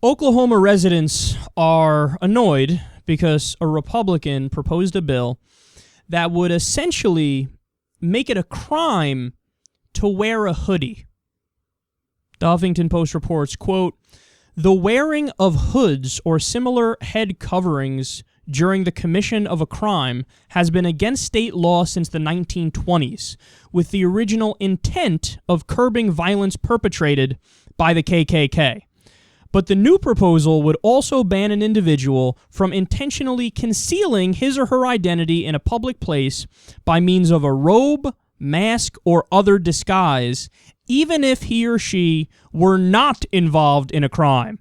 Oklahoma residents are annoyed because a Republican proposed a bill that would essentially make it a crime to wear a hoodie. The Huffington Post reports, quote, "The wearing of hoods or similar head coverings during the commission of a crime has been against state law since the 1920s, with the original intent of curbing violence perpetrated by the KKK. But the new proposal would also ban an individual from intentionally concealing his or her identity in a public place by means of a robe, mask, or other disguise, even if he or she were not involved in a crime.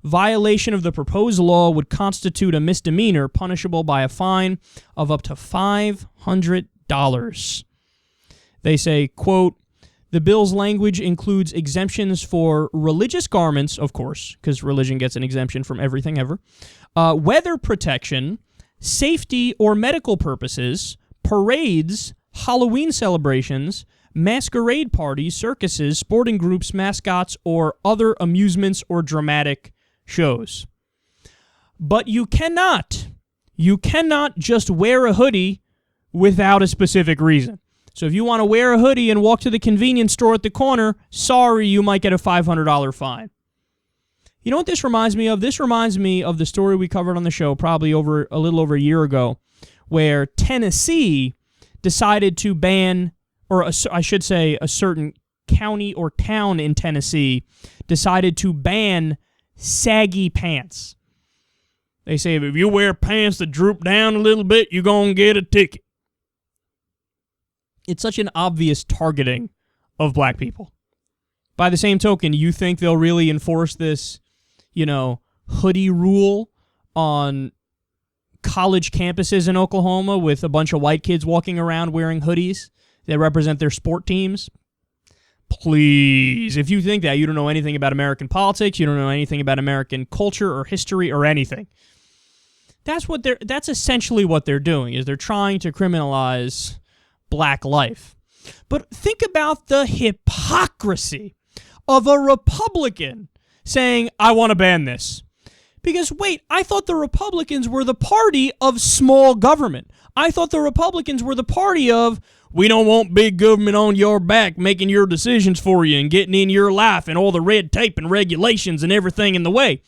Violation of the proposed law would constitute a misdemeanor punishable by a fine of up to $500. They say, quote, "The bill's language includes exemptions for religious garments," of course, because religion gets an exemption from everything ever, weather protection, safety or medical purposes, parades, Halloween celebrations, masquerade parties, circuses, sporting groups, mascots, or other amusements or dramatic shows. But you cannot just wear a hoodie without a specific reason. So if you want to wear a hoodie and walk to the convenience store at the corner, sorry, you might get a $500 fine. You know what this reminds me of? This reminds me of the story we covered on the show probably a little over a year ago, where Tennessee decided to ban, or I should say a certain county or town in Tennessee decided to ban saggy pants. They say if you wear pants that droop down a little bit, you're going to get a ticket. It's such an obvious targeting of black people. By the same token, you think they'll really enforce this, hoodie rule on college campuses in Oklahoma with a bunch of white kids walking around wearing hoodies that represent their sport teams? Please, if you think that, you don't know anything about American politics, you don't know anything about American culture or history or anything. That's essentially what they're doing, is they're trying to criminalize black life. But think about the hypocrisy of a Republican saying, I want to ban this. Because, wait, I thought the Republicans were the party of small government. I thought the Republicans were the party of, we don't want big government on your back making your decisions for you and getting in your life and all the red tape and regulations and everything in the way.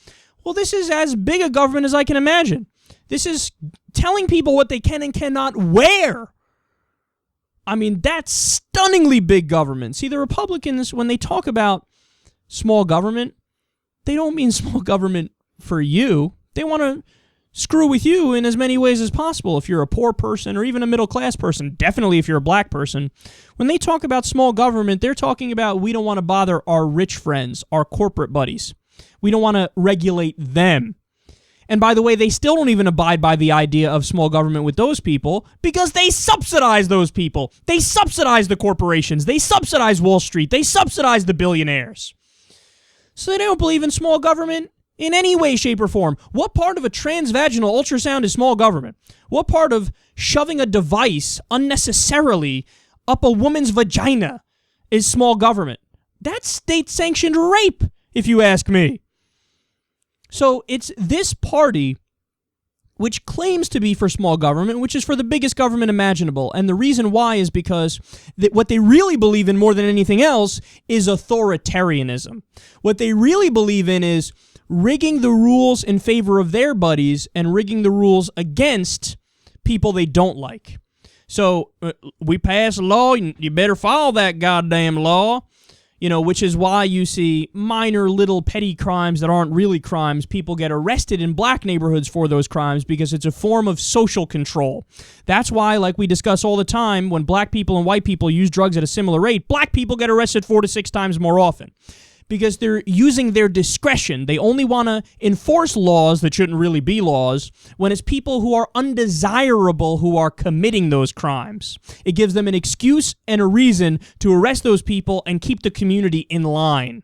Well, this is as big a government as I can imagine. This is telling people what they can and cannot wear. I mean, that's stunningly big government. See, the Republicans, when they talk about small government, they don't mean small government for you. They want to screw with you in as many ways as possible. If you're a poor person or even a middle-class person, definitely if you're a black person, when they talk about small government, they're talking about we don't want to bother our rich friends, our corporate buddies. We don't want to regulate them. And by the way, they still don't even abide by the idea of small government with those people because they subsidize those people. They subsidize the corporations. They subsidize Wall Street. They subsidize the billionaires. So they don't believe in small government in any way, shape, or form. What part of a transvaginal ultrasound is small government? What part of shoving a device unnecessarily up a woman's vagina is small government? That's state-sanctioned rape, if you ask me. So it's this party which claims to be for small government, which is for the biggest government imaginable. And the reason why is because what they really believe in more than anything else is authoritarianism. What they really believe in is rigging the rules in favor of their buddies and rigging the rules against people they don't like. So we pass a law, you better follow that goddamn law. Which is why you see minor little petty crimes that aren't really crimes. People get arrested in black neighborhoods for those crimes because it's a form of social control. That's why, like we discuss all the time, when black people and white people use drugs at a similar rate, black people get arrested 4 to 6 times more often. Because they're using their discretion. They only want to enforce laws that shouldn't really be laws when it's people who are undesirable who are committing those crimes. It gives them an excuse and a reason to arrest those people and keep the community in line.